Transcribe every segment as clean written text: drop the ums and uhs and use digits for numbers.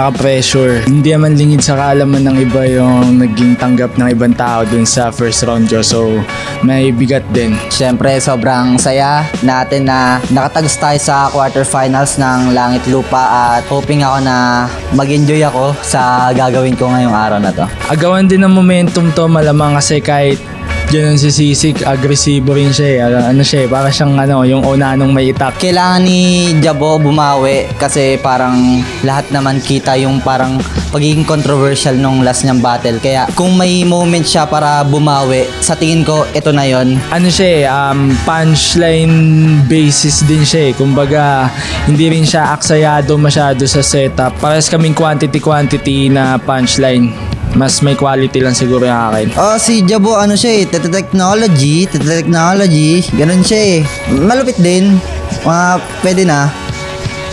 nakaka-pressure. Hindi naman lingid sa kaalaman ng iba yung naging tanggap ng ibang tao dun sa first round jo. So, may bigat din. Siyempre, sobrang saya natin na nakatagos tayo sa quarterfinals ng Langit Lupa at hoping ako na mag-enjoy ako sa gagawin ko ngayong araw na to. Agawan din ng momentum to, malamang kasi kahit ganun si Sisig, agresibo rin siya eh. Ano siya eh, para siyang yung una nung may itak. Kailangan ni Jabo bumawi kasi parang lahat naman kita yung parang pagiging controversial nung last niyang battle. Kaya kung may moment siya para bumawi, sa tingin ko ito na yon. Ano siya eh, punchline basis din siya eh. Kumbaga, hindi rin siya aksayado masyado sa setup. Parehas kaming quantity na punchline. Mas may quality lang siguro yung akin. Si Jabo ano siya eh, technology, ganun siya eh. Malupit din, pwede na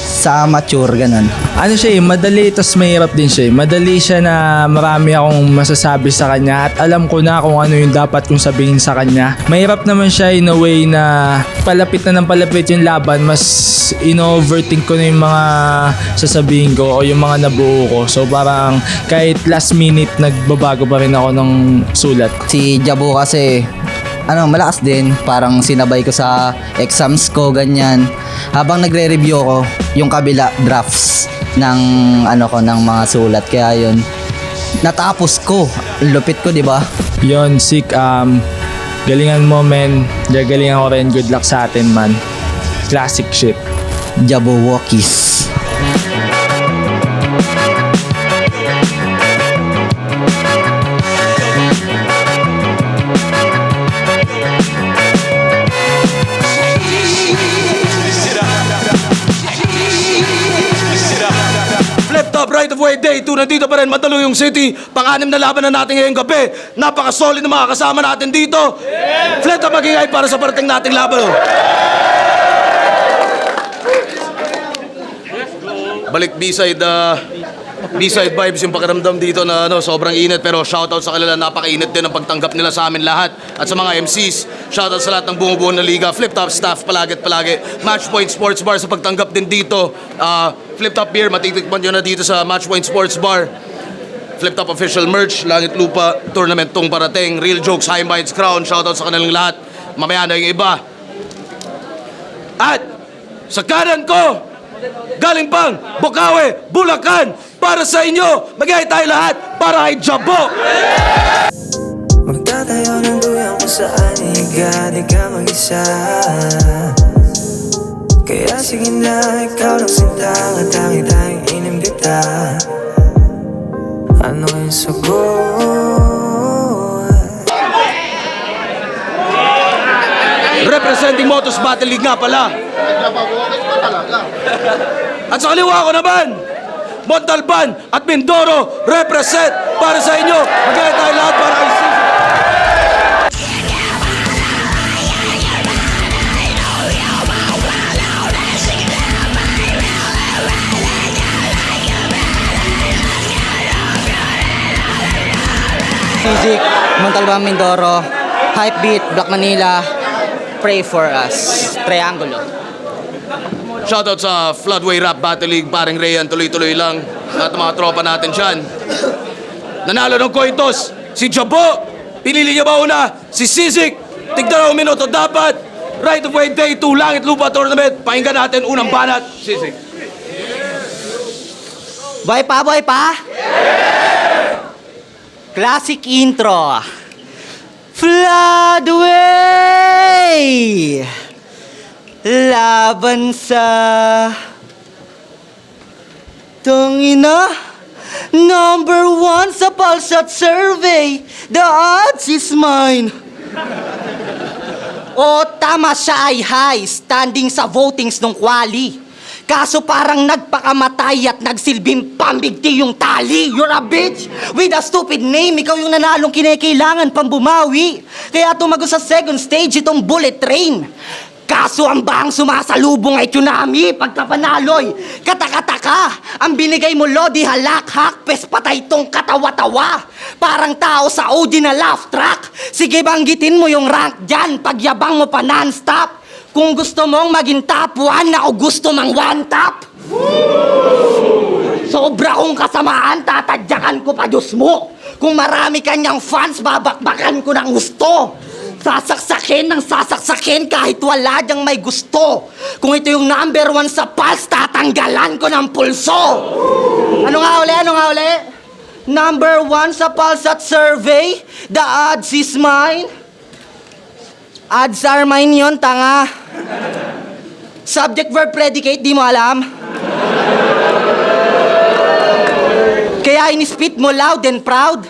sa mature, ganun. Ano siya eh, madali tas mahirap din siya eh. Madali siya na marami akong masasabi sa kanya at alam ko na kung ano yung dapat kong sabihin sa kanya. Mahirap naman siya in a way na palapit na ng palapit yung laban, mas in-overthink ko na yung mga sasabihin ko o yung mga nabuo ko. So parang kahit last minute nagbabago pa rin ako ng sulat. Si Jabo kasi malakas din, parang sinabay ko sa exams ko, ganyan. Habang nagre-review ko, yung kabila drafts ng ng mga sulat. Kaya yun, natapos ko. Lupit ko, di ba? Yon, Sik, galingan mo, men. Galingan ko rin. Good luck sa atin, man. Classic shit. Jabo Walkies. Right of way day 2, nandito pa rin Mandaluyong City. Pang-anim na laban na natin ngayong gabi. Napaka-solid na mga kasama natin dito. Yeah! Flip top magingay para sa parating nating laban. Balik B-side vibes yung pakiramdam dito na sobrang init, pero shoutout sa kanila, napaka-init din ang pagtanggap nila sa amin lahat. At sa mga MCs, shoutout sa lahat ng bumubuo na liga, Flip Top staff palagi. Matchpoint Sports Bar sa pagtanggap din dito. Flip Top beer, matitikman nyo na dito sa Matchpoint Sports Bar. Flip Top official merch, Langit Lupa tournament tong parating. Real Jokes, High Minds Crown, shoutout sa kanilang lahat. Mamaya na yung iba. At sa kanan ko, galing pang Bukawi, Bulacan, para sa inyo, magay tayo lahat para kay Jabo. Magtatayo ng duyang kung saan di ka mag-isa. Kaya sige na, ikaw lang sinta at tanging inimbita. Ano yung sagot? Representing Motos Battle League nga pala. At sa kaliwa ko naman, Montalban at Mindoro represent para sa inyo. Magkaya tayo lahat para kay Sisig. Sisig, Montalban, Mindoro, Hypebeat, Black Manila, Pray for Us, Triangulo. Shoutout sa Floodway Rap Battle League, paring Rayan, tuloy-tuloy lang. At mga tropa natin dyan. Nanalo ng coin toss, si Jabo. Pinili niya ba una? Si Sisig. Tigdalawang minuto dapat. Right of way day 2, Langit Lupa tournament. Pakinggan natin unang banat. Sisig. Boy pa? Yeah! Classic intro. Floodway! Laban sa Tangina, number 1 sa Pulsat Survey. The odds is mine. Tama siya ay high, standing sa votings nung quali. Kaso parang nagpakamatay at nagsilbing pambigti yung tali. You're a bitch with a stupid name. Ikaw yung nanalong kinakailangan pang bumawi. Kaya tumago sa second stage itong bullet train. Kaso ang bahang sumasalubong ay tsunami pagkapanaloy. Katakataka, ang binigay mo lodi halakhak, pes patay tong katawa-tawa. Parang tao sa OG na laugh track. Sige banggitin mo yung rank dyan, pagyabang mo pa non-stop. Kung gusto mong maging top 1, ako gusto mang one top. Sobra kong kasamaan, tatadyakan ko pa, Diyos mo. Kung marami kanyang fans, babakbakan ko ng gusto. Sasaksakin ng sasaksakin kahit wala diyang may gusto. Kung ito yung number 1 sa pulse, tatanggalan ko ng pulso. Ano nga uli? Number 1 sa pulse at survey, the odds is mine. Odds are mine yun, tanga. Subject, verb, predicate, di mo alam? Kaya in-spit mo loud and proud.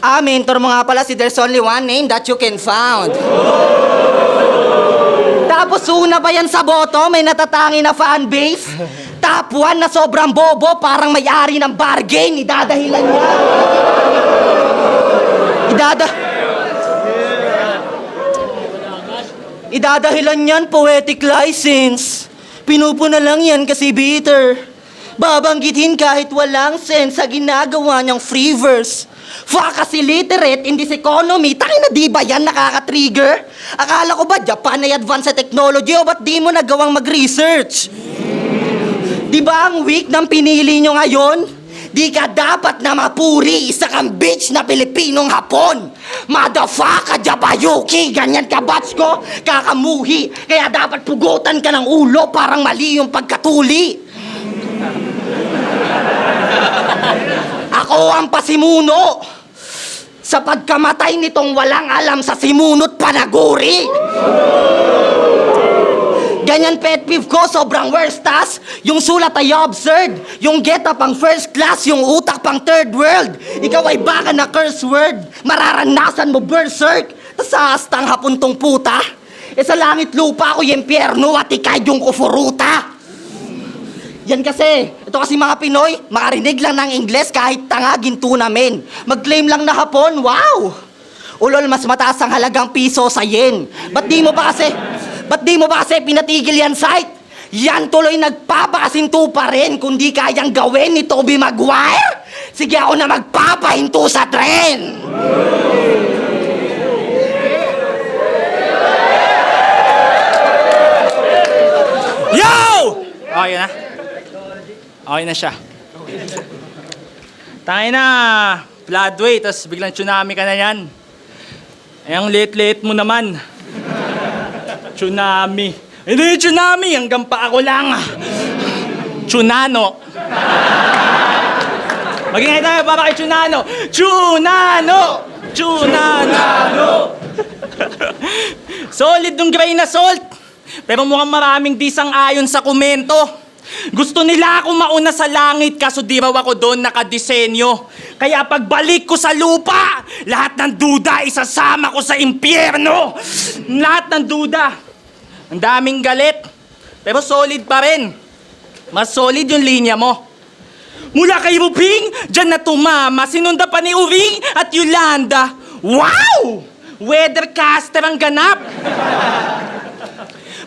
Mentor mo nga pala si there's only one name that you can found. Tapos una pa yan sa boto, may natatangi na fanbase. Top 1 na sobrang bobo, parang may-ari ng bargain, idadahilan niya. Idadahilan niyan, poetic license. Pinupuna lang yan kasi bitter. Babanggitin kahit walang sense sa ginagawa niyang free verse. Fuck kasi literate in this economy, tangina di ba yan nakaka-trigger? Akala ko ba Japan ay advanced sa technology o ba't di mo nagawang mag-research? Di ba ang week ng pinili nyo ngayon? Di ka dapat na mapuri, isa kang bitch na Pilipinong Hapon. Motherfucker, Jabayuki, ganyan ka batch ko, kakamuhi. Kaya dapat pugutan ka ng ulo, parang mali yung pagkatuli. Ako ang pasimuno sa pagkamatay nitong walang alam sa simunot panaguri. Ganyan pet peeve ko, sobrang worst tas. Yung sulat ay absurd. Yung get up ang first class, yung utak pang third world. Ikaw ay baka na curse word. Mararanasan mo berserk. Tas sa astang hapuntong puta. Sa langit lupa ako yung impyerno at ikay yung kufuruta. Yan kasi, ito kasi mga Pinoy, makarinig lang ng Ingles kahit tangagin namin. Mag-claim lang na Hapon, wow! Ulol, mas mataas ang halagang piso sa yen. Ba't di mo ba kasi pinatigil yan site? Yan tuloy nagpapakasinto pa rin kung di kayang gawin ni Tobey Maguire. Sige ako na magpapahinto sa tren. Yo! Okay na? Okay na siya. Tayo na, floodway, tapos biglang tsunami ka na yan. Eh, ang late-late mo naman. Tsunami. Hindi tsunami, hanggang pa ako lang. Tsunano. Magingay tayo para kay Tsunano. Tsunano! Tsunano! Solid nung grain na salt. Pero mukhang maraming disang-ayon sa komento. Gusto nila akong mauna sa langit kaso di raw ako doon nakadisenyo. Kaya pagbalik ko sa lupa, lahat ng duda isasama ko sa impyerno. Lahat ng duda. Ang daming galit. Pero solid pa rin. Mas solid yung linya mo. Mula kay Rubing, dyan na tumama. Sinunda pa ni Uring at Yolanda. Wow! Weathercaster ang ganap.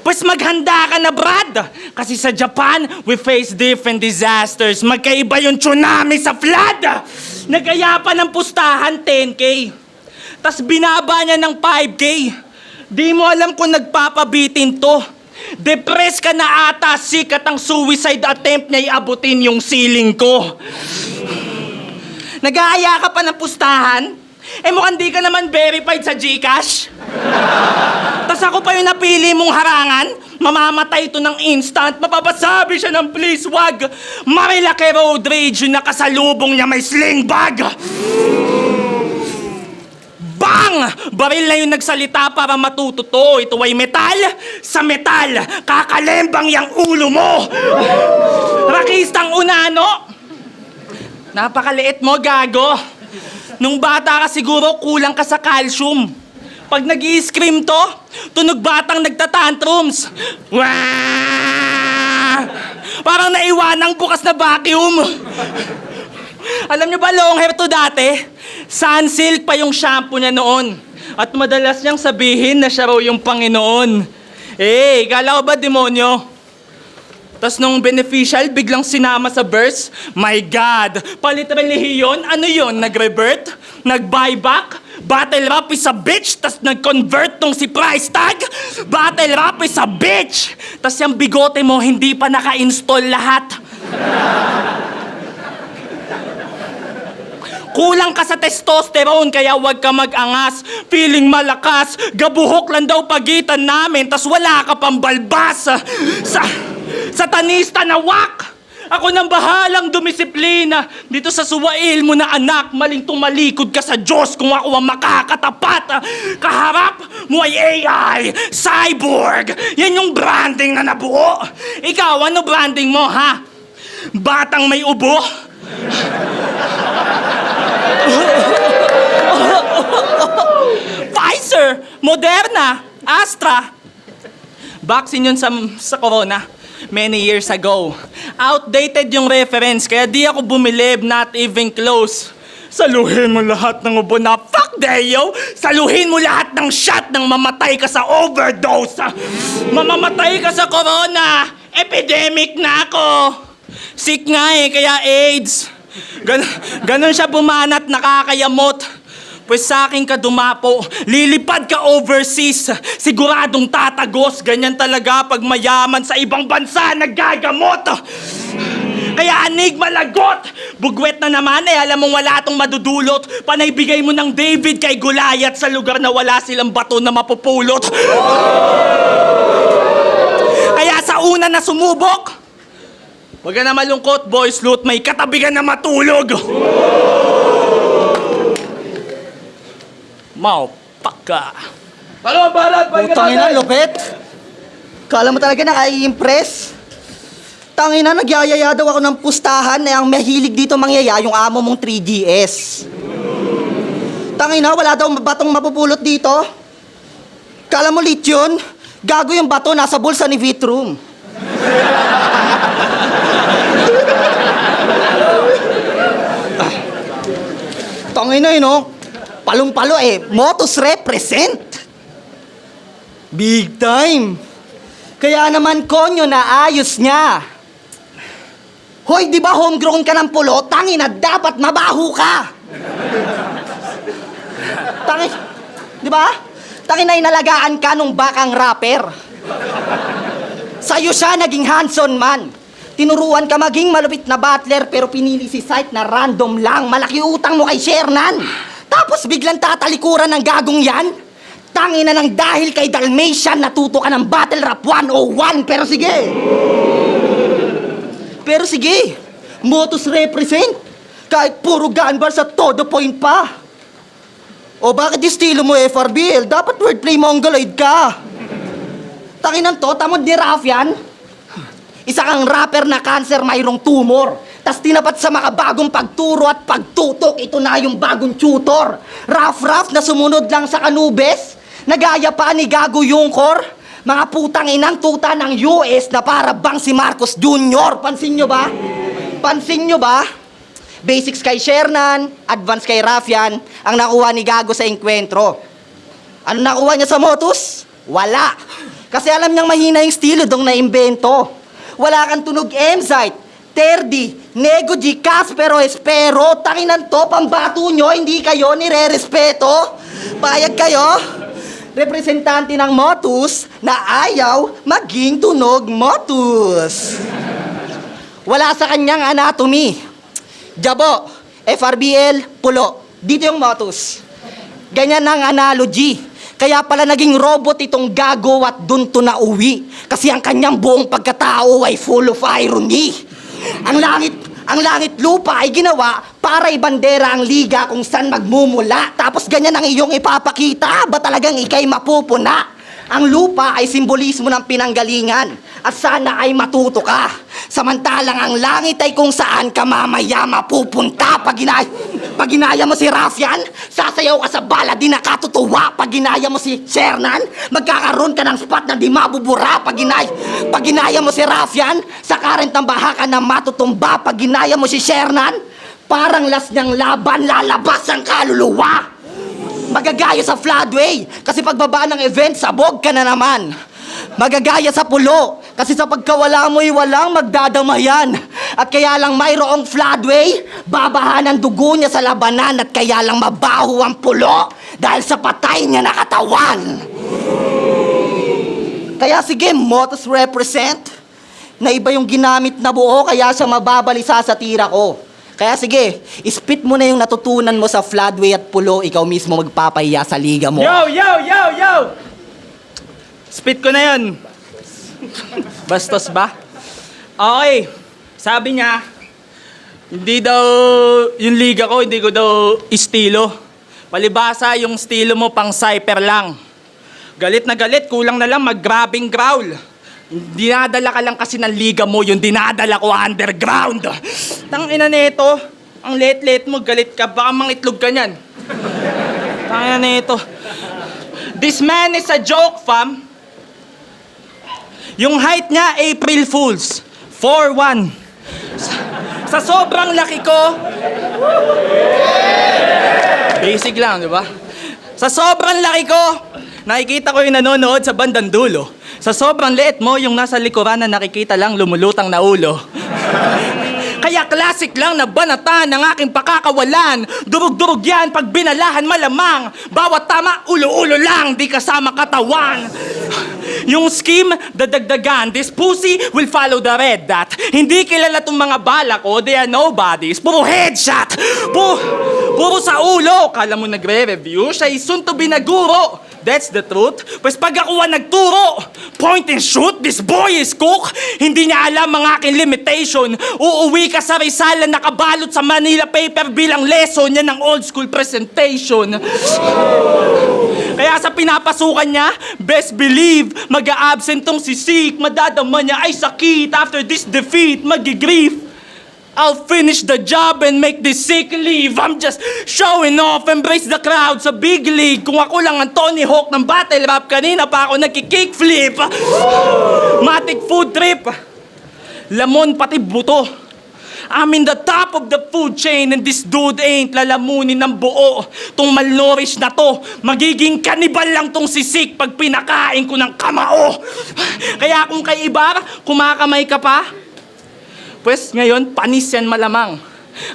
Pues maghanda ka na, Brad. Kasi sa Japan, we face different disasters. Magkaiba yung tsunami sa flood. Nagaya pa ng pustahan, 10K. Tas binaba niya ng 5K. Di mo alam kung nagpapabitin to. Depressed ka na ata, sikat ang suicide attempt niya iabutin yung ceiling ko. Nag-aaya ka pa ng pustahan? Eh mukhang di ka naman verified sa GCash. Tas ako pa yung napili mong harangan, mamamatay ito ng instant, mapapasabi siya ng please wag. Marilaki road rage yung nakasalubong niya may sling bag. Bang! Baril na yung nagsalita para matututo. Ito ay metal sa metal. Kakalembang yung ulo mo. Rakistang unano. Napakaliit mo, gago. Nung bata ka siguro, kulang ka sa calcium. Pag nag-i-scream to, tunog batang nagtatantrums. Wah! Parang naiwanang bukas na vacuum. Alam niyo ba, long hair to dati? Sunsilk pa yung shampoo niya noon. At madalas niyang sabihin na siya raw yung Panginoon. Eh, kala ko ba demonyo? Tapos nung beneficial, biglang sinama sa verse. My God! Palit relihiyon? Ano yon? Nag-revert? Nag-buyback? Battle rap is a bitch! Tapos nag-convert tong si price tag? Battle rap is a bitch! Tapos yung bigote mo, hindi pa naka-install lahat. Kulang ka sa testosterone kaya huwag ka mag-angas. Feeling malakas, gabuhok lang daw pagitan namin, tas wala ka pang balbas. Satanista na wak! Ako nang bahalang dumisiplina dito sa suwail mo na anak. Maling tumalikod ka sa Diyos kung ako ang makakatapat. Kaharap mo ay AI, cyborg. Yan yung branding na nabuo. Ikaw, ano branding mo, ha? Batang may ubo? Pfizer, Moderna, Astra. Vaccine yun sa corona. Many years ago. Outdated yung reference, kaya di ako bumilib, not even close. Saluhin mo lahat ng ubo na fuck Deo! Saluhin mo lahat ng shot nang mamatay ka sa overdose! Mamamatay ka sa corona! Epidemic na ako! Sick nga kaya AIDS. Ganon siya bumanat, nakakayamot. Pues sa akin ka dumapo, lilipad ka overseas, siguradong tatagos. Ganyan talaga pag mayaman sa ibang bansa naggagamot. Kaya anig malagot, bugwet na naman alam mong wala tong madudulot. Panaybigay mo ng David kay Goliath sa lugar na wala silang bato na mapupulot. Kaya sa una na sumubok, wag ka na malungkot, boys loot, may katabi ka na matulog. Mau, paka. Talo, balat! Putang ina, lupit. Kala mo talaga nakai-impress? Tangina, nagyayaya daw ako ng pustahan na ang mahilig dito mangyaya yung amo mong 3DS. Tangina, wala daw batong mapupulot dito. Kala mo lit yun? Gago yung bato, nasa bulsa ni Vitrum. Tangina no? Palong-palo Motus represent. Big time. Kaya naman konyo na ayos niya. Hoy, di ba homegrown ka ng pulo? Tangina, dapat mabaho ka. Di ba? Tangina, inalagaan ka nung bakang rapper. Sa'yo siya naging Hanson man. Tinuruan ka maging malupit na butler pero pinili si site na random lang. Malaki utang mo kay Shernan. Tapos biglang tatalikuran ng gagong yan? Tangina ng dahil kay Dalmatian, natuto ka ng Battle Rap 101. Pero sige, Motus represent. Kahit puro gun bar sa todo point pa. O bakit estilo mo FRBL? Dapat wordplay mongoloid ka. Tanginan to, tamod ni Raffian. Isa kang rapper na cancer mayroong tumor. Tas tinapat sa makabagong pagturo at pagtutok, ito na yung bagong tutor. Rough na sumunod lang sa kanubes. Nagaya pa ni Gago Yungkor. Mga putang inang tuta ng US na para bang si Marcos Jr. Pansin nyo ba? Basics kay Shernan, advance kay Raffian, ang nakuha ni Gago sa enkwentro. Ano nakuha niya sa Motus? Wala. Kasi alam niyang mahina yung estilo dong naimbento. Wala kang tunog Emzite, Terdi, Nego G, Caspero, Espero. Tanginan to, pambato nyo, hindi kayo nire-respeto. Payag kayo? Representante ng Motus na ayaw maging tunog Motus. Wala sa kanyang anatomy. Jabo, FRBL, pulo. Dito yung Motus. Ganyan ang analogy. Kaya pala naging robot itong Gago at dun to na uwi. Kasi ang kanyang buong pagkatao ay full of irony. Ang langit lupa ay ginawa para ibandera ang liga kung saan magmumula. Tapos ganyan ang iyong ipapakita, ba talagang ikay mapupuna? Ang lupa ay simbolismo ng pinanggalingan at sana ay matuto ka. Samantalang ang langit ay kung saan ka mamaya mapupunta. Pag ginaya mo si Raffian, sasayaw ka sa bala di nakatutuwa. Pag ginaya mo si Shernan, magkakaroon ka ng spot na di mabubura. Pag ginaya mo si Raffian, sa current ng baha ka na matutumba. Pag ginaya mo si Shernan, parang last niyang laban, lalabas ang kaluluwa. Magagaya sa floodway, kasi pagbaba ng event, sabog ka na naman. Magagaya sa pulo, kasi sa pagkawala mo'y walang magdadamayan. At kaya lang mayroong floodway, babahan ang dugo niya sa labanan. At kaya lang mabaho ang pulo, dahil sa patay niya na katawan. Kaya sige, Motus represent. na iba yung ginamit na buo kaya siya mababalisa sa tira ko. Kaya sige, spit mo na yung natutunan mo sa floodway at pulo, ikaw mismo magpapahiya sa liga mo. Yo! Spit ko na yun. Bastos ba? Okay. Sabi niya, hindi daw yung liga ko, hindi ko daw estilo. Palibasa, yung estilo mo pang cyper lang. Galit na galit, kulang na lang mag-grabbing growl. Dinadala ka lang kasi ng liga mo, yung dinadala ko underground. Tangina nito, ang late-late mo, galit ka, baka mangitlog ka niyan. Tangina nito. This man is a joke, fam. Yung height niya, April Fools. 4'1". Sa sobrang laki ko... Basic lang, di ba? Sa sobrang laki ko, nakikita ko yung nanonood sa bandang dulo. Sa sobrang liit mo, yung nasa likuran na nakikita lang lumulutang na ulo. Kaya classic lang na banatan ng aking pakakawalan. Durug-durug yan pag binalahan malamang. Bawat tama, ulo-ulo lang, di kasama katawan. Yung scheme, dadagdagan. This pussy will follow the red dot. Hindi kilala tong mga bala ko, they are nobodies. Puro headshot. Puro sa ulo. Kala mo nagre-review, siya soon to be naguro. That's the truth. Pues pag ako ang nagturo, point and shoot, this boy is cook. Hindi niya alam ang aking limitation. Uuwi ka sa Rizal na nakabalot sa Manila paper bilang lesson niya ng old school presentation. Kaya sa pinapasukan niya, best believe, mag-a-absent tong si Sik. Madadama niya ay sakit. After this defeat, magi-grief. I'll finish the job and make this sick leave. I'm just showing off, embrace the crowd sa big league. Kung ako lang ang Tony Hawk ng battle rap, kanina pa ako nagki-kickflip. Matic food trip. Lamon pati buto. I'm in the top of the food chain and this dude ain't lalamunin ng buo. Tong malnourished na to, magiging kanibal lang tong sisik pag pinakain ko ng kamao. Kaya kung kay Ibar, kumakamay ka pa, pues ngayon, panis yan malamang.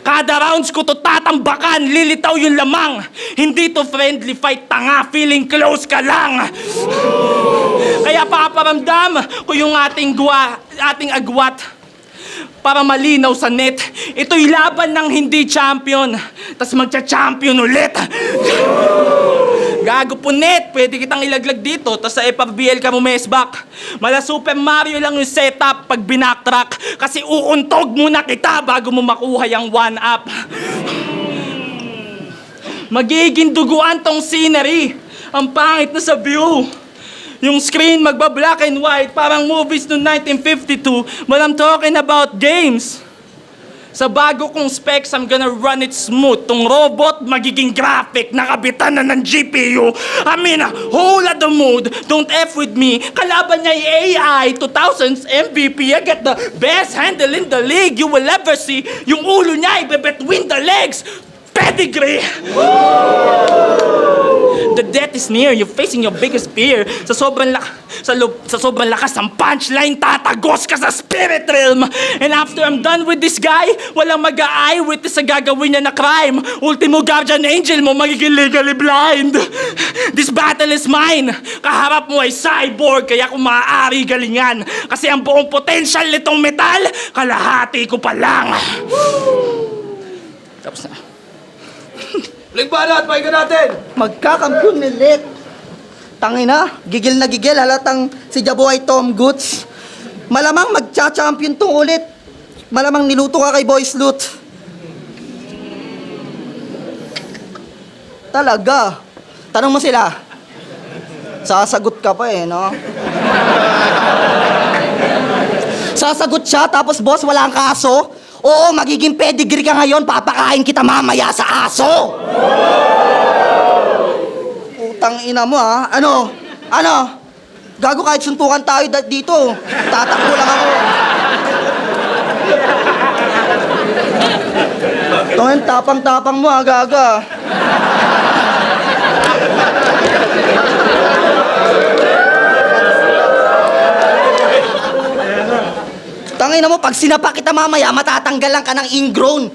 Kada rounds ko to tatambakan, lilitaw yung lamang. Hindi to friendly fight, tanga, feeling close ka lang. Kaya paparamdam ko yung ating agwat para malinaw sa net. Ito'y laban ng hindi champion, tas magcha-champion ulit. Gago po net, pwede kitang ilaglag dito, tas sa FRBL ka mumesbak. Mala Super Mario lang yung setup pag binacktrack, kasi uuntog muna kita bago mo makuha yung 1-up. Magiging duguan tong scenery, ang pangit na sa view. Yung screen magba-black and white, parang movies noong 1952, but I'm talking about games. Sa bago kong specs, I'm gonna run it smooth. Tong robot, magiging graphic, nakabitan na ng GPU. I'm in a whole other mood. Don't F with me. Kalaban niya AI, 2000s MVP. I get the best handle in the league you will ever see. Yung ulo niya, ibe-between the legs. Pedigree! The death is near. You're facing your biggest fear. Sa sobrang lakas ng punchline, tatagos ka sa spirit realm. And after I'm done with this guy, walang mag-a-eyewitness sa gagawin niya na crime. Ultimo guardian angel mo, magiging legally blind. This battle is mine. Kaharap mo ay cyborg, kaya kung maaari galingan. Kasi ang buong potential nitong metal, kalahati ko pa lang. Tapos na. Bling banat, pahinga natin! Magkakampiyon ulit. Tangina, gigil na gigil, halatang si Jabo ay Tom Goods. Malamang magcha-champion tong ulit. Malamang niluto ka kay Boy Sloot. Talaga. Tanong mo sila. Sasagot ka pa eh, no? Sasagot siya, tapos boss, wala kang kaso. Oo, magiging pedigree ka ngayon, papakain kita mamaya sa aso! Putang ina mo ha, ano? Gago kahit suntukan tayo dito, tatakbo lang ako. Tungin, tapang-tapang mo ha, gaga. Tangina mo, pag sinapa kita mamaya, matatanggalan ka ng ingrown.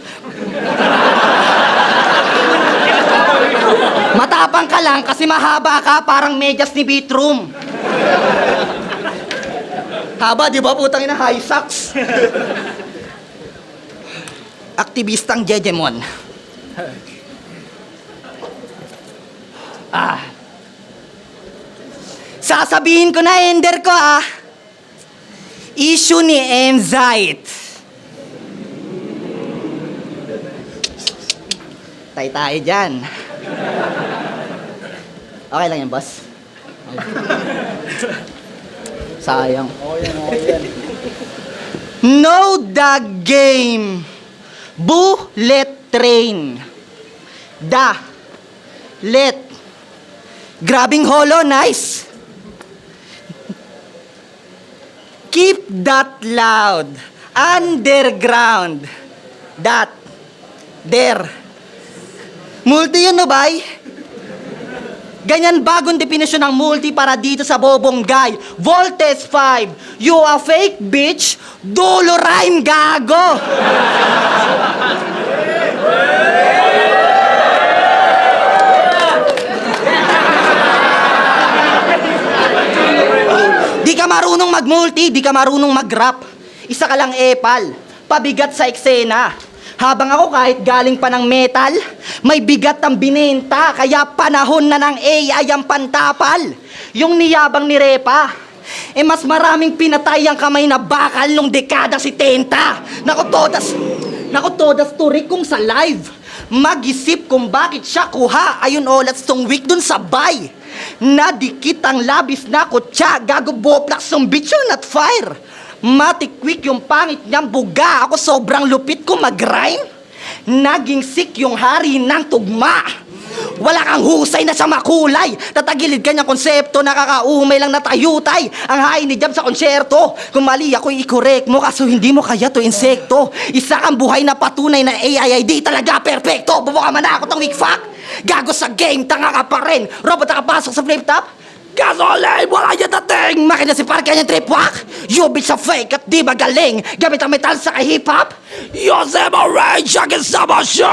Matapang ka lang kasi mahaba ka, parang medyas ni Beatroom. Haba, di ba? Putang ina, high socks. Aktivistang Jejemon. Sasabihin ko na, Ender ko issue ni Emzite. Tayo dyan. Okay lang yan, boss. Sayang. Know the game. Bullet train. Let. Grabbing holo, nice. Keep that loud. Underground. That. There. Multi yun, no, bay? Ganyan bagong definisyon ng multi para dito sa bobong guy. Voltes 5. You a fake bitch. Dolo rhyme, gago. Di ka marunong mag-multi, di ka marunong mag-rap. Isa ka lang epal, pabigat sa eksena. Habang ako kahit galing pa ng metal, may bigat ang binenta, kaya panahon na ng AI ang pantapal. Yung niyabang ni Repa, mas maraming pinatay ang kamay na bakal nung dekada 70. Naku todas turik kung sa live. Mag-isip kung bakit siya kuha, ayun olat tong week dun sa bay. Nadikit ang labis na kutsa, gago boplax yung bitch yun at fire. Matikwik yung pangit niyang buga, ako sobrang lupit ko mag-rhyme. Naging sick yung hari ng tugma. Wala kang husay na sa makulay. Tatagilid ka niyang konsepto, nakakaumay lang na tayutay. Ang hain ni Jam sa konsyerto. Kung mali ako, i-correct mo, kaso hindi mo kaya to insekto. Isa kang buhay na patunay na AI di talaga perfecto. Bubuka man ako tong weak fuck. Gago sa game, tanga ka pa rin. Robot nakapasok sa flip top. Gasolay, wala yan dating. Makina si Park kanyang tripwak. You bitch sa fake at di magaling. Gamit ang metal sa hip-hop. Yosemo rage against the machine.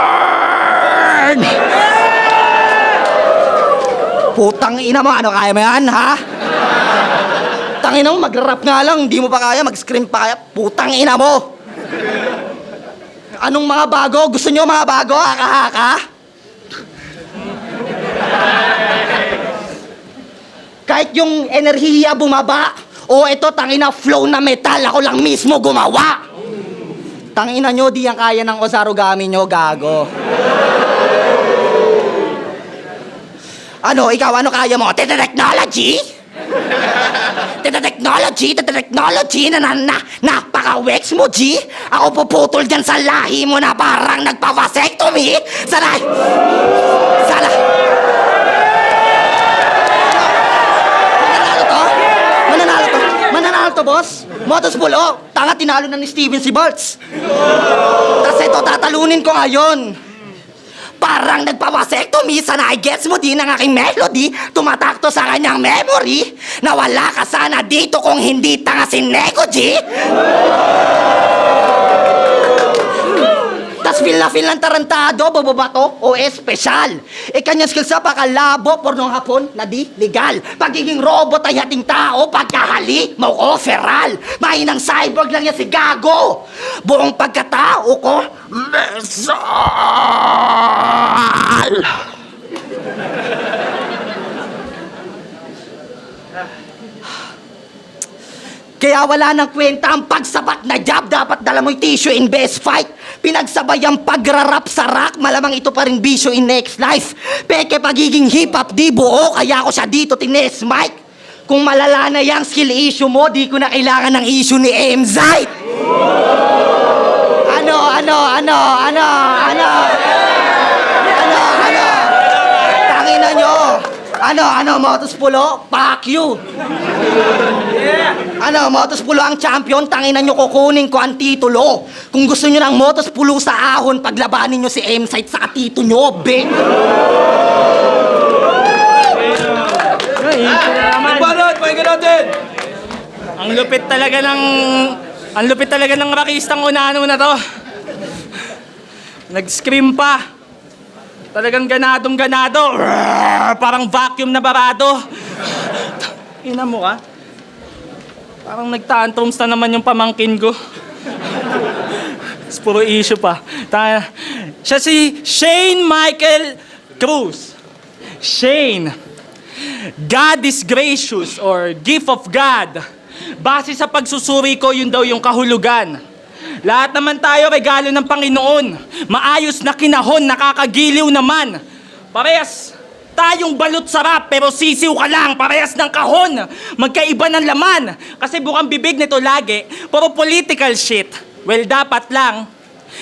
Putang ina mo, ano kaya mo yan, ha? Tangina mo, mag-rap nga lang. Hindi mo pa kaya, mag-scream pa kaya. Putang ina mo. Anong mga bago? Gusto nyo mga bago? Haka-haka? Kahit yung enerhiya bumaba, o ito, tangina, flow na metal, ako lang mismo gumawa. Tangina nyo, di yan kaya ng osarugami nyo, gago. Ano, ikaw, ano kaya mo? Technology? Technology na napaka-wex mo, G? Ako puputol dyan sa lahi mo na parang nagpa-vasectomy? Sana! Mananalo to, boss. Motos Pulo, tanga tinalo na ni Steven si Bartz. Tas ito, tatalunin ko ngayon. Parang nagpa-vasectomy, sana i-gets mo din ang aking melody. Tumatakto sa kanyang memory. Nawala ka sana dito kung hindi tanga si Nego, G. Tas feel lang tarantado, bababato o espesyal. Kanyang skills sa pakalabo, pornong hapon na di legal. Pagiging robot ay hating tao, pagkahali, mauko feral. Mahinang cyborg lang yan si Gago. Buong pagkatao ko, mesal. Kaya wala nang kwenta ang pagsabat na job. Dapat dala mo'y tissue in best fight. Pinagsabay ang pagrarap sa rock. Malamang ito pa rin bisyo in next life. Peke pagiging hip-hop di buo. Kaya ako siya dito tines mic. Kung malala na yung skill issue mo, di ko na kailangan ng issue ni Emzite. Ano? Tangina nyo. Ano, Motos Pulo? Fuck you. Ano, Motos Pulo ang champion, tanginan nyo kukunin ko ang titulo. Kung gusto nyo ng Motos Pulo sa ahon, paglabanin nyo si M-Site sa katito nyo, bitch. Balot, pakinggan natin! Ang lupit talaga ng rakistang unano na to. Nag-scream pa. Talagang ganadong-ganado. Parang vacuum na barado. Ina mo ka. Parang nagtantrums na naman yung pamangkin ko. Tapos puro issue pa. Siya si Shane Michael Cruz. Shane, God is gracious or gift of God. Base sa pagsusuri ko, yun daw yung kahulugan. Lahat naman tayo regalo ng Panginoon. Maayos na kinahon, nakakagiliw naman. Parehas tayong balot sarap pero sisiw ka lang. Parehas ng kahon, magkaiba ng laman. Kasi bukang bibig nito lagi, puro political shit. Well, dapat lang.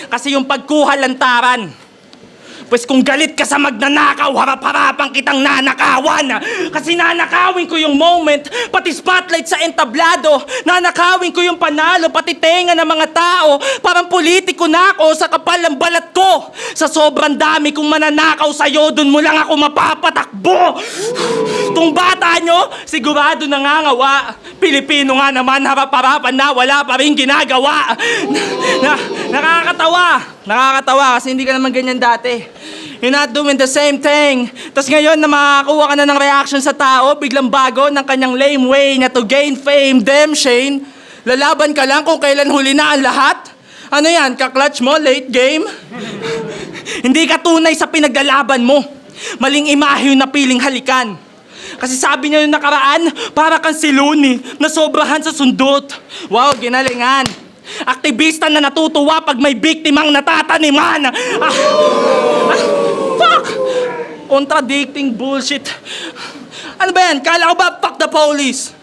Kasi yung pagkuha lantaran. Pues kung galit ka sa magnanakaw, harap-harapan kitang nanakawan. Kasi nanakawin ko yung moment, pati spotlight sa entablado. Nanakawin ko yung panalo, pati tenga ng mga tao. Parang politiko na ako sa kapal ng balat ko. Sa sobrang dami kong mananakaw sa'yo, dun mo lang ako mapapatakbo. Tung bata nyo, sigurado nangangawa. Pilipino nga naman, harap-harapan na, wala pa rin ginagawa. Nakakatawa kasi hindi ka naman ganyan dati. You're not doing the same thing. Tapos ngayon na makakuha ka na ng reaction sa tao, biglang bago ng kanyang lame way na to gain fame. Damn, Shane. Lalaban ka lang kung kailan huli na ang lahat? Ano yan, kaklatch mo, late game? Hindi ka tunay sa pinaglalaban mo. Maling imahe yung napiling halikan. Kasi sabi niya yung nakaraan, para kang si Looney na sobrahan sa sundot. Wow, ginalingan. Aktivista na natutuwa pag may biktimang natataniman. Fuck! Contradicting bullshit. Ano ba yan? Kala ko ba fuck the police?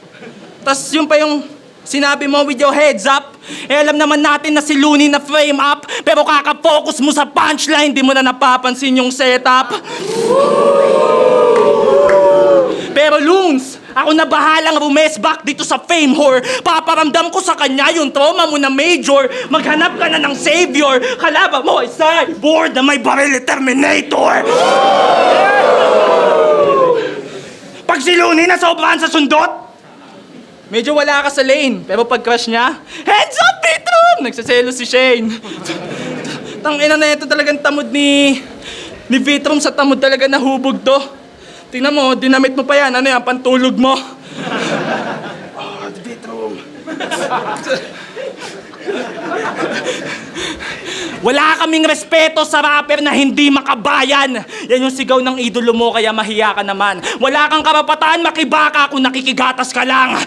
Tas yun pa yung sinabi mo with your heads up. Eh alam naman natin na si Looney na frame up. Pero kaka-focus mo sa punchline, di mo na napapansin yung setup. Pero Loons, ako na bahalang rumesback dito sa fame whore. Paparamdam ko sa kanya yung trauma mo na major. Maghanap ka na ng savior. Kalaban mo ay cyborg na may baril Terminator. Pag si Looney na sobrahan sa sundot, medyo wala ka sa lane. Pero pag crush niya, heads up, Vitrum! Nagsaselo si Shane. Tangina na ito talagang tamod ni Vitrum sa tamod talaga nahubog to. Tingnan mo, dinamit mo pa yan. Ano yan, pantulog mo? Wala kaming respeto sa rapper na hindi makabayan. Yan yung sigaw ng idolo mo, kaya mahiya ka naman. Wala kang karapatan, makibaka kung nakikigatas ka lang.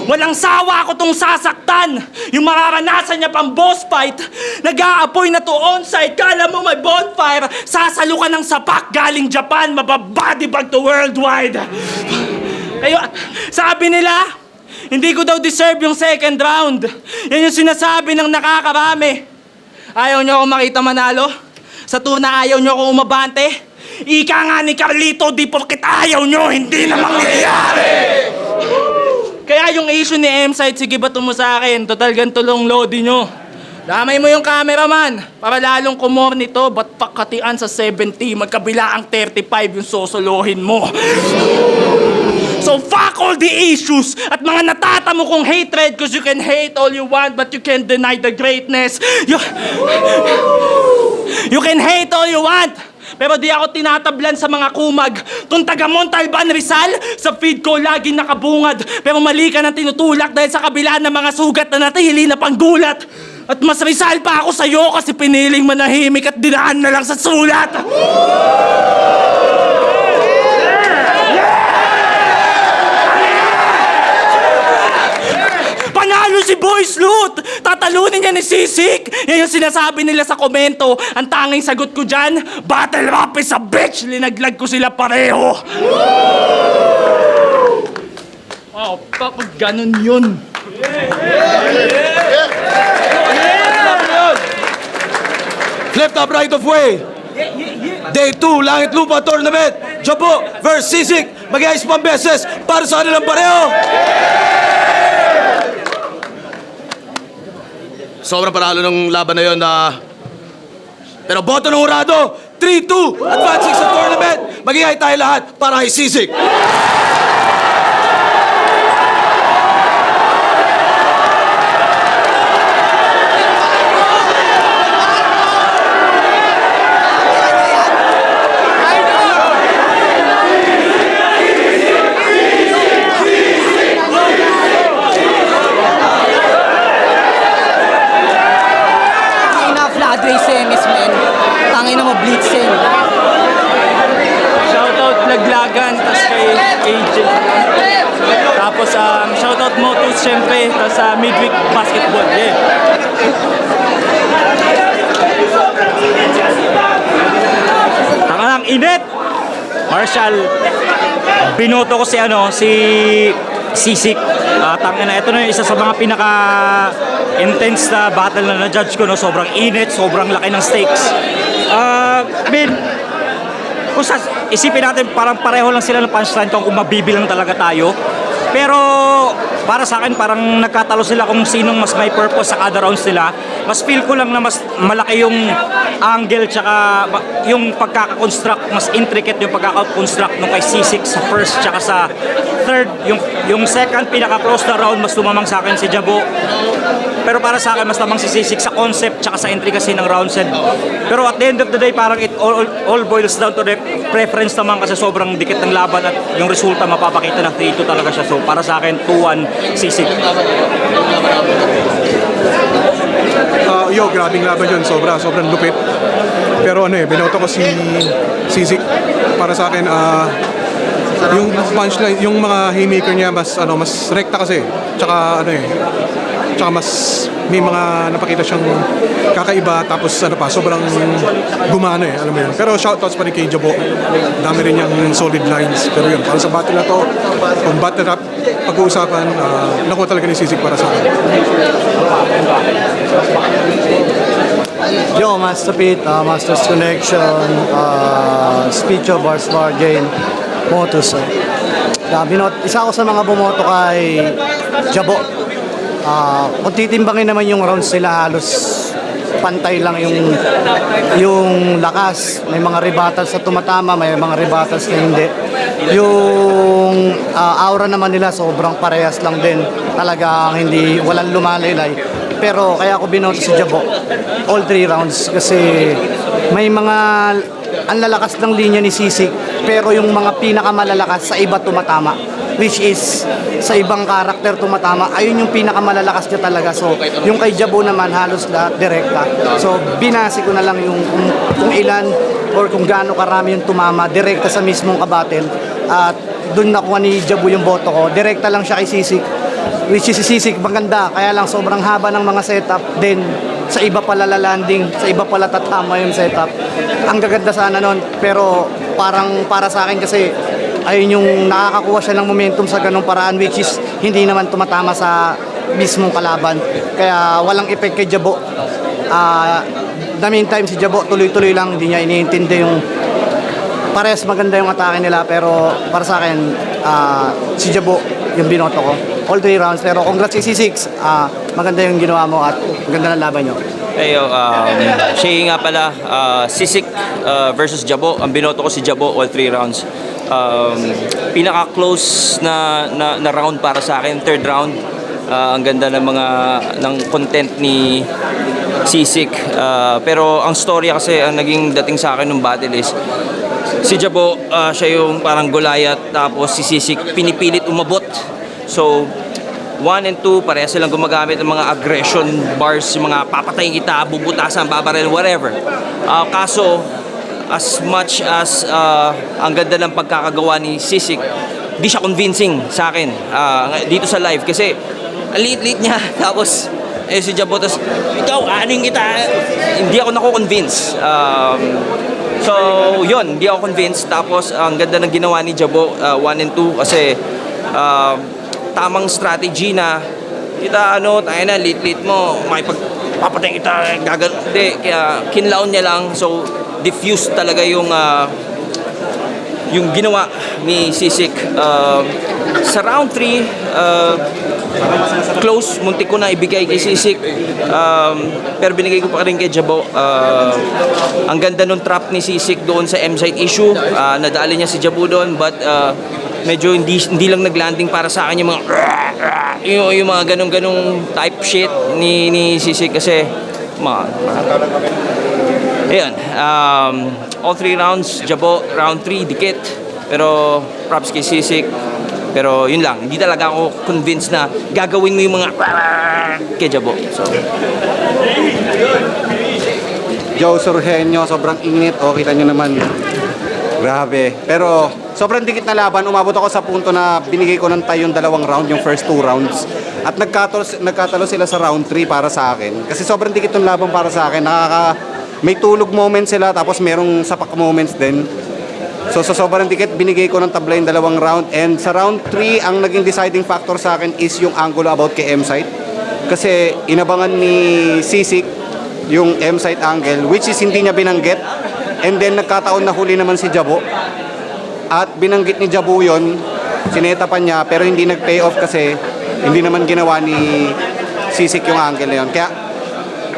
Walang sawa ko tong sasaktan. Yung mararanasan niya pang boss fight. Nag-aapoy na to on-site. Kala mo may bonfire. Sasalo ka ng sapak galing Japan. Mababody bag to worldwide. Kayo, sabi nila, hindi ko daw deserve yung second round. Yan yung sinasabi ng nakakarami. Ayaw niyo akong makita manalo? Sa tuna ayaw niyo akong umabante? Ika nga ni Carlito, di porkit ayaw niyo, hindi na mangyayari! Kaya yung issue ni M-Site, sige bato mo sa akin, total ganito lang loading nyo. Damay mo yung cameraman, para lalong kumor nito, ba't pakatian sa 70, magkabila ang 35 yung sosolohin mo. So fuck all the issues at mga natatamo kong hatred cause you can hate all you want but you can't deny the greatness. You can hate all you want. Pero di ako tinatablan sa mga kumag. Kung taga Montalban, Rizal, sa feed ko laging nakabungad. Pero mali ka ng tinutulak dahil sa kabila ng mga sugat na natili na panggulat. At mas Rizal pa ako sa'yo kasi piniling manahimik at dinaan na lang sa sulat. Panalo si Boy Sloot! Tatalunin niya ni Sisik! Yan yung sinasabi nila sa komento. Ang tanging sagot ko dyan, battle rap is a bitch! Linaglag ko sila pareho! Oh, pag ganun yun. Flip top right of way. Day 2, Langit Lupa Tournament. Japo versus Sisik. Mag-iayos pang beses para sa kanilang pareho. Sobrang panalo ng laban na yun pero boto ng hurado, 3-2, advancing sa tournament. Mag-iay tayo lahat para kay Sisik. syempre, sa midweek basketball. Yeah. Tangang init! Marshall, binoto ko si Sisik. Tangina, ito na yung isa sa mga pinaka-intense na battle na na-judge ko. No? Sobrang init, sobrang laki ng stakes. Kung isipin natin, parang pareho lang sila ng punchline kung mabibilang talaga tayo. Pero para sa akin, parang nagkatalo sila kung sinong mas may purpose sa kada rounds nila. Mas feel ko lang na mas malaki yung angle tsaka yung pagkakakonstruct, mas intricate yung pagkakakonstruct nung kay C6 sa first tsaka sa third. Yung second, pinaka-close na round, mas lumamang sa akin si Jabo. Pero para sa akin, mas lamang si C6 sa concept tsaka sa intricacy ng rounds. Pero at the end of the day, parang it all boils down to the preference naman kasi sobrang dikit ng laban at yung resulta mapapakita na 3-2 talaga siya. So para sa akin, 2-1 C6. Grabing laban yun. Sobrang lupit. Pero binoto ko si Sisik. Para sa akin, yung punchline, yung mga haymaker niya mas rekta kasi. Tsaka tsaka mas may mga napakita siyang kakaiba tapos sobrang gumana alam mo yun. Pero shoutouts pa rin kay Jabo. Dami rin niyang solid lines. Pero yun, para sa battle na to, kung battle rap pag-uusapan, nakuha talaga ni Sisik para sa akin. Yo, Master Pete, Master's Connection, Speech of Bars Bargain, Motus. Isa ako sa mga bumoto kay Jabo. Kung titimbangin naman yung rounds nila, halos pantay lang yung lakas. May mga rebuttals na tumatama, may mga rebuttals na hindi. Yung aura naman nila sobrang parehas lang din. Talagang walang lumalaylay. Pero kaya ako binoto si Jabo all 3 rounds kasi may mga ang lalakas ng linya ni Sisik pero yung mga pinakamalalakas sa iba tumatama, which is sa ibang karakter tumatama, ayun yung pinakamalalakas niya talaga. So yung kay Jabo naman halos lahat direkta. So binasi ko na lang yung kung ilan or kung gaano karami yung tumama direkta sa mismong kabatel at doon nakuha ni Jabo yung boto ko. Direkta lang siya kay Sisik, which is si Sisik maganda, kaya lang sobrang haba ng mga setup din. Sa iba pala lalanding, sa iba pala tatama yung setup. Ang gaganda sana nun, pero parang para sa akin kasi ayun yung nakakakuha siya ng momentum sa ganong paraan, which is hindi naman tumatama sa mismong kalaban. Kaya walang effect kay Jabo. The meantime, si Jabo tuloy-tuloy lang, hindi niya iniintindi yung pares maganda yung atake nila, pero para sa akin, si Jabo yung binoto ko. All 3 rounds, pero congrats si C6, maganda yung ginawa mo at maganda na laban nyo. Ayo, Shay nga pala, Sisik versus Jabo. Ang binoto ko si Jabo all 3 rounds. Pinaka-close na round para sa akin, third round. Ang ganda ng content ni Sisik. Pero ang story kasi, ang naging dating sa akin ng battle is, si Jabo, siya yung parang Goliath, tapos si Sisik pinipilit umabot. So, 1 and 2, pareha silang gumagamit ng mga aggression bars, yung mga papatayin kita, bubutasan, babaril, whatever. Kaso, as much as ang ganda ng pagkakagawa ni Sisik, di siya convincing sa akin dito sa live kasi ang liit-liit niya. Tapos, si Jabo, tapos, ikaw, aning kita, hindi ako nako-convince. So, yun, hindi ako convinced. Tapos, ang ganda ng ginawa ni Jabo, 1 and 2, kasi tamang strategy na kita tayo na lit mo makipagpapatay kita hindi, kaya kinlaon niya lang, so diffuse talaga yung ginawa ni Sisik. Sa round 3, close, muntik ko na ibigay kay Sisik, pero binigay ko pa rin kay Jabo. Ang ganda nung trap ni Sisik doon sa M-site issue, nadali niya si Jabo doon, but medyo hindi lang naglanding para sa akin yung mga yung mga ganong type shit ni Sisik kasi ayun, all 3 rounds Jabo, round 3 dikit, pero props kay Sisik. Pero yun lang, hindi talaga ako convinced na gagawin mo yung mga kay Jabo. So Joe Surgenio, sobrang init. Kita nyo naman. Grabe. Pero sobrang dikit na laban. Umabot ako sa punto na binigay ko ng tie yung 2 round, yung first 2 rounds. At nagkatalo sila sa round 3 para sa akin. Kasi sobrang dikit yung laban para sa akin. May tulog moments sila, tapos merong sapak moments din. So sa sobrang dikit, binigay ko ng tabla yung 2 round. And sa round 3, ang naging deciding factor sa akin is yung angle about kay M-Site. Kasi inabangan ni Sisik yung M-Site angle, which is hindi niya binanggit. And then nagkataon na huli naman si Jabo. At binanggit ni Jabo yun, sinetapan niya, pero hindi nag-pay off kasi hindi naman ginawa ni Sisik yung angle na yun. Kaya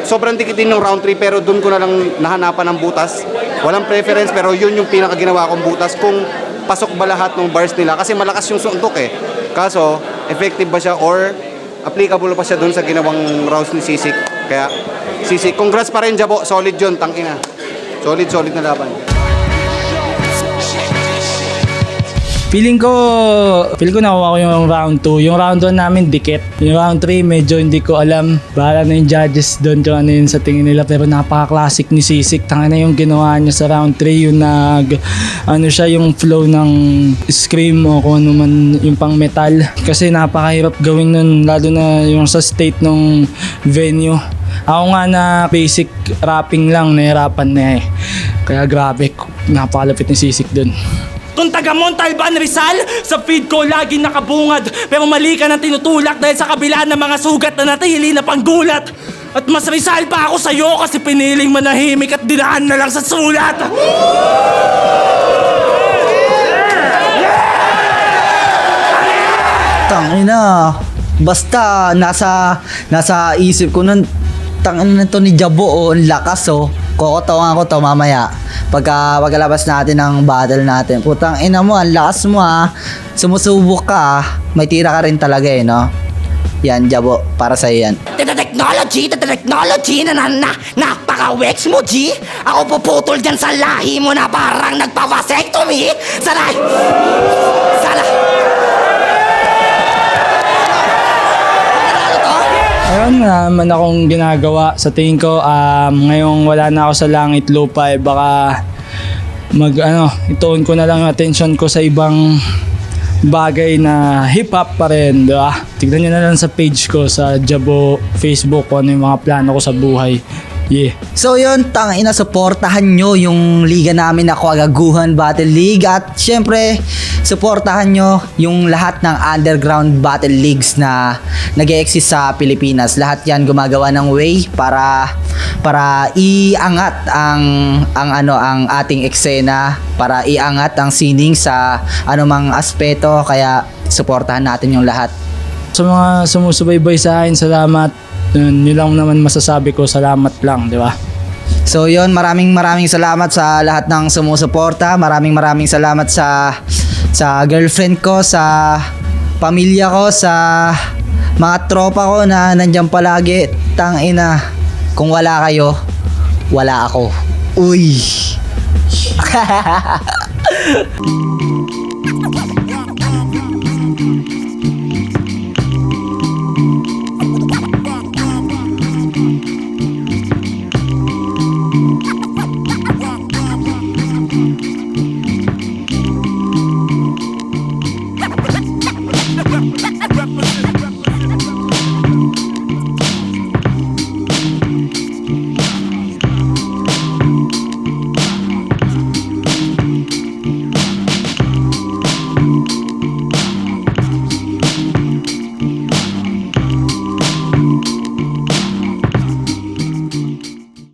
sobrang dikit din ng round 3, pero dun ko na lang nahanapan ng butas. Walang preference, pero yun yung pinakaginawa kong butas kung pasok ba lahat ng bars nila. Kasi malakas yung suntok eh. Kaso, effective ba siya or applicable pa siya dun sa ginawang rounds ni Sisik. Kaya, Sisik, congrats pa rin Jabo. Solid yun, tangina. Solid na laban. Feeling ko nakuha ko yung round 2. Yung round 1 namin dikit. Yung round 3 medyo hindi ko alam. Bahala na yung judges doon kung ano yun sa tingin nila. Pero napaka-classic ni Sisik. Tanga na yung ginawa niya sa round 3. Yung yung flow ng scream o kung ano man yung pang metal. Kasi napakahirap gawin nun. Lalo na yung sa state ng venue. Ako nga na basic rapping lang, nahirapan na eh. Kaya grabe, napakalapit ni Sisik doon. Kung taga Montalban, Rizal, sa feed ko lagi nakabungad. Pero mali ka ng tinutulak dahil sa kabila ng mga sugat na natili na panggulat. At mas Rizal pa ako sa'yo kasi piniling manahimik at dinaan na lang sa sulat. Tangina. Basta nasa isip ko nun, tangina na to ni Jabo oh, ang lakas oh. Kokotawan ko to mamaya. Pagkalabas natin ng battle natin. Putang ina mo, ang lakas mo ha. Sumusubok ka ha. May tira ka rin talaga eh, no? Yan, Jabo, para sa'yo yan. Technology na napaka-wex mo, G. Ako puputol dyan sa lahi mo na parang nagpa-vasectomy. Sana. Ayun naman akong ginagawa. Sa tingin ko, ngayong wala na ako sa langit lupa, baka ituon ko na lang yung attention ko sa ibang bagay na hip-hop pa rin, di ba? Tignan nyo na lang sa page ko, sa Jabo Facebook, kung ano yung mga plano ko sa buhay. Yeah. So yun, tangina, supportahan nyo yung liga namin na Kwagaguhan Battle League. At syempre, supportahan nyo yung lahat ng underground battle leagues na nag-e-exist sa Pilipinas. Lahat yan gumagawa ng way para iangat ang ating eksena, para iangat ang sining sa anumang aspeto. Kaya supportahan natin yung lahat. Sa mga sumusubaybay sa akin, salamat. Yun lang naman masasabi ko, salamat lang, di ba? So yun, maraming salamat sa lahat ng sumusuporta. Maraming salamat sa girlfriend ko, sa pamilya ko, sa mga tropa ko na nandiyan palagi. Tangina, kung wala kayo, wala ako. Uy.